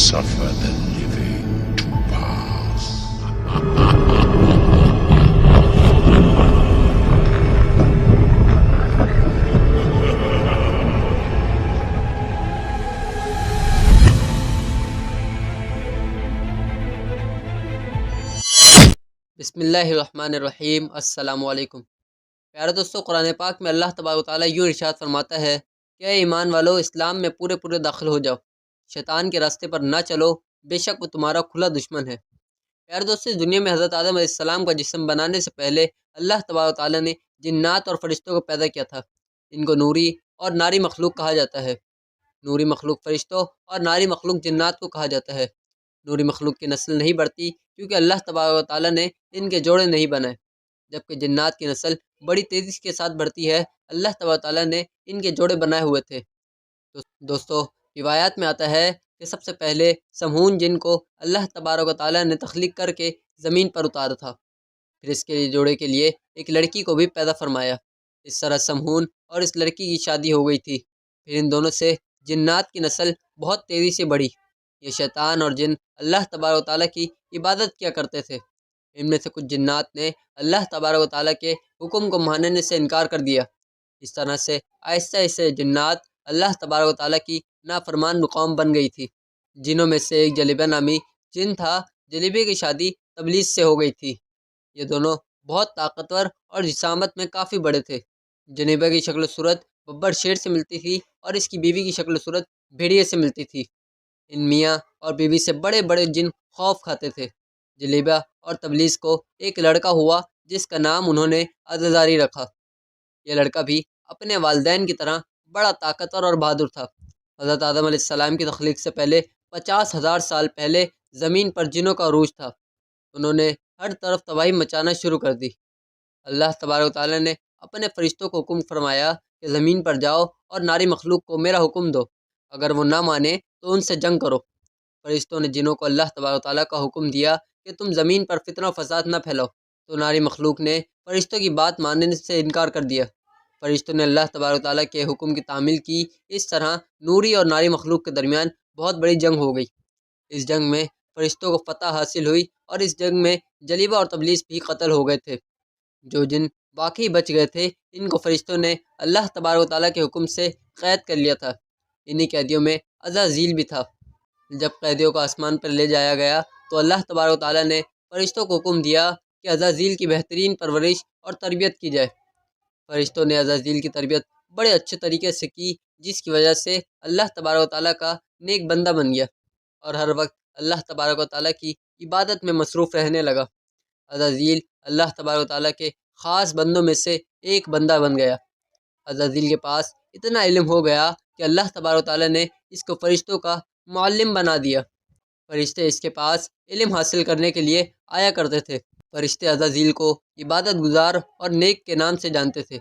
suffer the living to pass. بسم اللہ الرحمن الرحیم۔ السلام علیکم پیارے دوستو، قرآن پاک میں اللہ تبارک و تعالیٰ یوں ارشاد فرماتا ہے کہ اے ایمان والو، اسلام میں پورے داخل ہو جاؤ، شیطان کے راستے پر نہ چلو، بے شک وہ تمہارا کھلا دشمن ہے۔ پیارے دوستو، اس دنیا میں حضرت آدم علیہ السلام کا جسم بنانے سے پہلے اللہ تبارک و تعالیٰ نے جنات اور فرشتوں کو پیدا کیا تھا۔ ان کو نوری اور ناری مخلوق کہا جاتا ہے۔ نوری مخلوق فرشتوں اور ناری مخلوق جنات کو کہا جاتا ہے۔ نوری مخلوق کی نسل نہیں بڑھتی کیونکہ اللہ تبارک و تعالیٰ نے ان کے جوڑے نہیں بنائے، جبکہ جنات کی نسل بڑی تیزی کے ساتھ بڑھتی ہے۔ اللہ تبارک و تعالیٰ نے ان کے جوڑے بنائے ہوئے تھے۔ دوستو، روایات میں آتا ہے کہ سب سے پہلے سمہون جن کو اللہ تبارک و تعالیٰ نے تخلیق کر کے زمین پر اتارا تھا، پھر اس کے جوڑے کے لیے ایک لڑکی کو بھی پیدا فرمایا۔ اس طرح سمہون اور اس لڑکی کی شادی ہو گئی تھی۔ پھر ان دونوں سے جنات کی نسل بہت تیزی سے بڑھی۔ یہ شیطان اور جن اللہ تبارک و تعالیٰ کی عبادت کیا کرتے تھے۔ ان میں سے کچھ جنات نے اللہ تبارک و تعالیٰ کے حکم کو ماننے سے انکار کر دیا۔ اس طرح سے آہستہ آہستہ جنات اللہ تبارک و تعالیٰ کی نافرمان قوم بن گئی تھی۔ جنوں میں سے ایک جلیبہ نامی جن تھا۔ جلیبہ کی شادی تبلیس سے ہو گئی تھی۔ یہ دونوں بہت طاقتور اور جسامت میں کافی بڑے تھے۔ جلیبہ کی شکل و صورت ببر شیر سے ملتی تھی اور اس کی بیوی کی شکل و صورت بھیڑیے سے ملتی تھی۔ ان میاں اور بیوی سے بڑے بڑے جن خوف کھاتے تھے۔ جلیبہ اور تبلیس کو ایک لڑکا ہوا جس کا نام انہوں نے عزازیل رکھا۔ یہ لڑکا بھی اپنے والدین کی طرح بڑا طاقتور اور بہادر تھا۔ حضرت آدم علیہ السلام کی تخلیق سے پہلے 50,000 سال پہلے زمین پر جنوں کا عروج تھا۔ انہوں نے ہر طرف تباہی مچانا شروع کر دی۔ اللہ تبارک و تعالیٰ نے اپنے فرشتوں کو حکم فرمایا کہ زمین پر جاؤ اور ناری مخلوق کو میرا حکم دو، اگر وہ نہ مانے تو ان سے جنگ کرو۔ فرشتوں نے جنوں کو اللہ تبارک و تعالیٰ کا حکم دیا کہ تم زمین پر فتنہ و فساد نہ پھیلاؤ، تو ناری مخلوق نے فرشتوں کی بات ماننے سے انکار کر دیا۔ فرشتوں نے اللہ تبارک و تعالیٰ کے حکم کی تعمیل کی۔ اس طرح نوری اور ناری مخلوق کے درمیان بہت بڑی جنگ ہو گئی۔ اس جنگ میں فرشتوں کو فتح حاصل ہوئی اور اس جنگ میں جلیبہ اور تبلیس بھی قتل ہو گئے تھے۔ جو جن باقی بچ گئے تھے، ان کو فرشتوں نے اللہ تبارک و تعالیٰ کے حکم سے قید کر لیا تھا۔ انہی قیدیوں میں عزازیل بھی تھا۔ جب قیدیوں کو آسمان پر لے جایا گیا تو اللہ تبارک و تعالیٰ نے فرشتوں کو حکم دیا کہ عزازیل کی بہترین پرورش اور تربیت کی جائے۔ فرشتوں نے عزازیل کی تربیت بڑے اچھے طریقے سے کی، جس کی وجہ سے اللہ تبارک و تعالیٰ کا نیک بندہ بن گیا اور ہر وقت اللہ تبارک و تعالیٰ کی عبادت میں مصروف رہنے لگا۔ عزازیل اللہ تبارک و تعالیٰ کے خاص بندوں میں سے ایک بندہ بن گیا۔ عزازیل کے پاس اتنا علم ہو گیا کہ اللہ تبارک و تعالیٰ نے اس کو فرشتوں کا معلم بنا دیا۔ فرشتے اس کے پاس علم حاصل کرنے کے لیے آیا کرتے تھے۔ فرشتے عزازیل کو عبادت گزار اور نیک کے نام سے جانتے تھے۔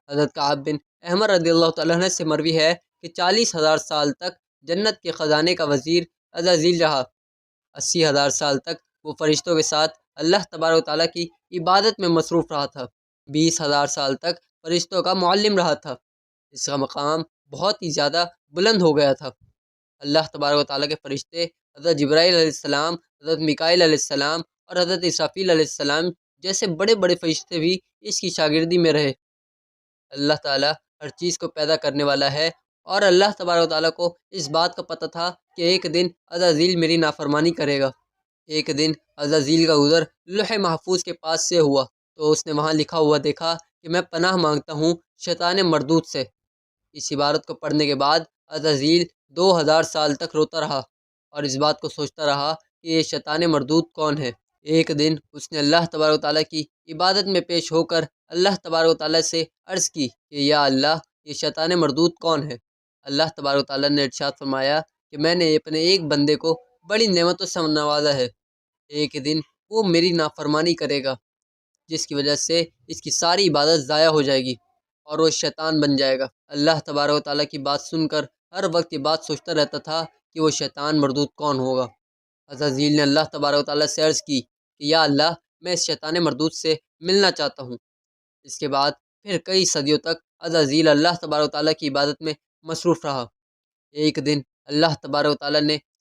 حضرت کعب بن احمر رضی اللہ تعالیٰ عنہ سے مروی ہے کہ 40,000 سال تک جنت کے خزانے کا وزیر عزازیل رہا۔ 80,000 سال تک وہ فرشتوں کے ساتھ اللہ تبارک و تعالیٰ کی عبادت میں مصروف رہا تھا۔ 20,000 سال تک فرشتوں کا معلم رہا تھا۔ اس کا مقام بہت ہی زیادہ بلند ہو گیا تھا۔ اللہ تبارک و تعالیٰ کے فرشتے حضرت جبرائیل علیہ السلام، حضرت میکائیل علیہ السلام اور حضرت اسرافیل علیہ السلام جیسے بڑے بڑے فرشتے بھی اس کی شاگردی میں رہے۔ اللہ تعالیٰ ہر چیز کو پیدا کرنے والا ہے اور اللہ تبارک و تعالیٰ کو اس بات کا پتہ تھا کہ ایک دن عزازیل میری نافرمانی کرے گا۔ ایک دن عزازیل کا گزر لوح محفوظ کے پاس سے ہوا تو اس نے وہاں لکھا ہوا دیکھا کہ میں پناہ مانگتا ہوں شیطان مردود سے۔ اس عبارت کو پڑھنے کے بعد عزازیل 2000 سال تک روتا رہا اور اس بات کو سوچتا رہا کہ یہ شیطان مردود کون ہے۔ ایک دن اس نے اللہ تبارک و تعالیٰ کی عبادت میں پیش ہو کر اللہ تبارک و تعالیٰ سے عرض کی کہ یا اللہ، یہ شیطان مردود کون ہے؟ اللہ تبارک و تعالیٰ نے ارشاد فرمایا کہ میں نے اپنے ایک بندے کو بڑی نعمتوں سے نوازا ہے۔ ایک دن وہ میری نافرمانی کرے گا، جس کی وجہ سے اس کی ساری عبادت ضائع ہو جائے گی اور وہ شیطان بن جائے گا۔ اللہ تبارک و تعالیٰ کی بات سن کر ہر وقت یہ بات سوچتا رہتا تھا کہ وہ شیطان مردود کون ہوگا۔ عزازیل نے اللہ تبارک و تعالیٰ سے عرض کی کہ یا اللہ، میں اس شیطان مردود سے ملنا چاہتا ہوں۔ اس کے بعد پھر کئی صدیوں تک عزازیل اللہ تبارک و تعالیٰ کی عبادت میں مصروف رہا۔ ایک دن اللہ تبارک و تعالیٰ نے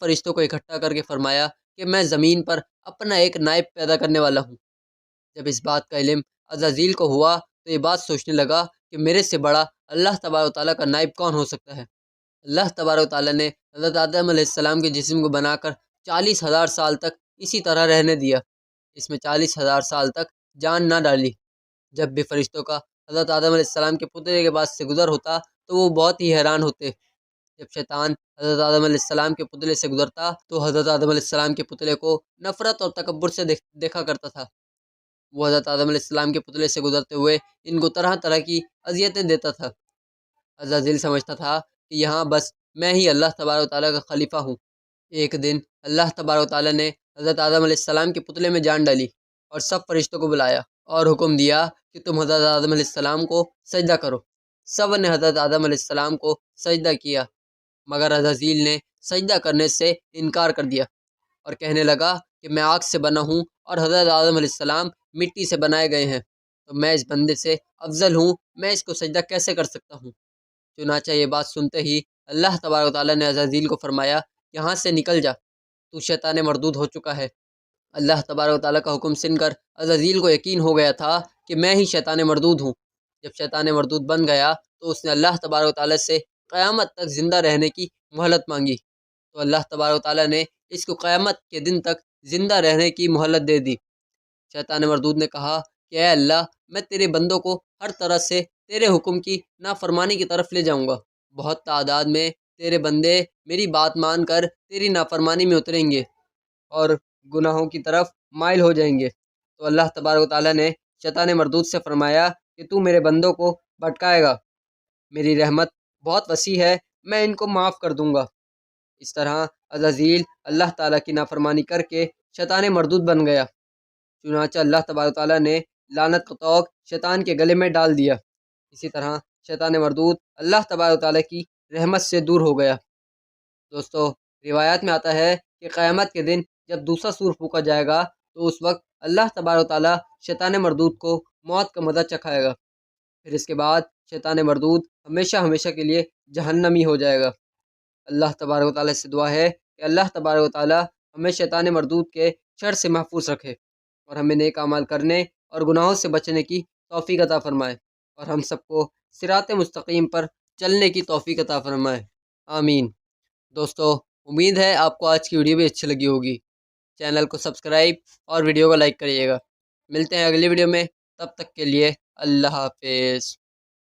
فرشتوں کو اکٹھا کر کے فرمایا کہ میں زمین پر اپنا ایک نائب پیدا کرنے والا ہوں۔ جب اس بات کا علم عزازیل کو ہوا تو یہ بات سوچنے لگا کہ میرے سے بڑا اللہ تبارک و تعالیٰ کا نائب کون ہو سکتا ہے۔ اللہ تبارک و تعالیٰ نے حضرت آدم علیہ السلام کے جسم کو بنا کر 40,000 سال تک اسی طرح رہنے دیا۔ اس میں 40,000 سال تک جان نہ ڈالی۔ جب بھی فرشتوں کا حضرت آدم علیہ السلام کے پتلے کے پاس سے گزر ہوتا تو وہ بہت ہی حیران ہوتے۔ جب شیطان حضرت آدم علیہ السلام کے پتلے سے گزرتا تو حضرت آدم علیہ السلام کے پتلے کو نفرت اور تکبر سے دیکھا کرتا تھا۔ وہ حضرت آدم علیہ السلام کے پتلے سے گزرتے ہوئے ان کو طرح طرح کی اذیتیں دیتا تھا۔ عزازیل سمجھتا تھا کہ یہاں بس میں ہی اللہ تبارک و تعالیٰ کا خلیفہ ہوں۔ ایک دن اللہ تبارک و تعالیٰ نے حضرت آدم علیہ السلام کے پتلے میں جان ڈالی اور سب فرشتوں کو بلایا اور حکم دیا کہ تم حضرت آدم علیہ السلام کو سجدہ کرو۔ سب نے حضرت آدم علیہ السلام کو سجدہ کیا، مگر عزازیل نے سجدہ کرنے سے انکار کر دیا اور کہنے لگا کہ میں آگ سے بنا ہوں اور حضرت آدم علیہ السلام مٹی سے بنائے گئے ہیں، تو میں اس بندے سے افضل ہوں، میں اس کو سجدہ کیسے کر سکتا ہوں؟ چنانچہ یہ بات سنتے ہی اللہ تبارک و تعالیٰ نے عزازیل کو فرمایا، یہاں سے نکل جا، تو شیطان مردود ہو چکا ہے۔ اللہ تبارک و تعالیٰ کا حکم سن کر عزازیل کو یقین ہو گیا تھا کہ میں ہی شیطان مردود ہوں۔ جب شیطان مردود بن گیا تو اس نے اللہ تبارک و تعالیٰ سے قیامت تک زندہ رہنے کی مہلت مانگی، تو اللہ تبارک و تعالیٰ نے اس کو قیامت کے دن تک زندہ رہنے کی مہلت دے دی۔ شیطان مردود نے کہا کہ اے اللہ، میں تیرے بندوں کو ہر طرح سے تیرے حکم کی نافرمانی کی طرف لے جاؤں گا۔ بہت تعداد میں تیرے بندے میری بات مان کر تیری نافرمانی میں اتریں گے اور گناہوں کی طرف مائل ہو جائیں گے۔ تو اللہ تبارک و تعالیٰ نے شیطان مردود سے فرمایا کہ تو میرے بندوں کو بھٹکائے گا، میری رحمت بہت وسیع ہے، میں ان کو معاف کر دوں گا۔ اس طرح عزازیل اللہ تعالیٰ کی نافرمانی کر کے شیطان مردود بن گیا۔ چنانچہ اللہ تبارک و تعالیٰ نے لعنت کا طوق شیطان کے گلے میں ڈال دیا۔ اسی طرح شیطان مردود اللہ تبارک و تعالیٰ کی رحمت سے دور ہو گیا۔ دوستو، روایات میں آتا ہے کہ قیامت کے دن جب دوسرا سور پھونکا جائے گا تو اس وقت اللہ تبارک و تعالیٰ شیطان مردود کو موت کا مزہ چکھائے گا، پھر اس کے بعد شیطان مردود ہمیشہ ہمیشہ کے لیے جہنمی ہو جائے گا۔ اللہ تبارک و تعالیٰ سے دعا ہے کہ اللہ تبارک و تعالیٰ ہمیں شیطان مردود کے شر سے محفوظ رکھے اور ہمیں نیک اعمال کرنے اور گناہوں سے بچنے کی توفیق عطا فرمائے، اور ہم سب کو صراط مستقیم پر چلنے کی توفیق عطا فرمائے، آمین۔ دوستو، امید ہے آپ کو آج کی ویڈیو بھی اچھی لگی ہوگی۔ چینل کو سبسکرائب اور ویڈیو کو لائک کریے گا۔ ملتے ہیں اگلی ویڈیو میں، تب تک کے لیے اللہ حافظ۔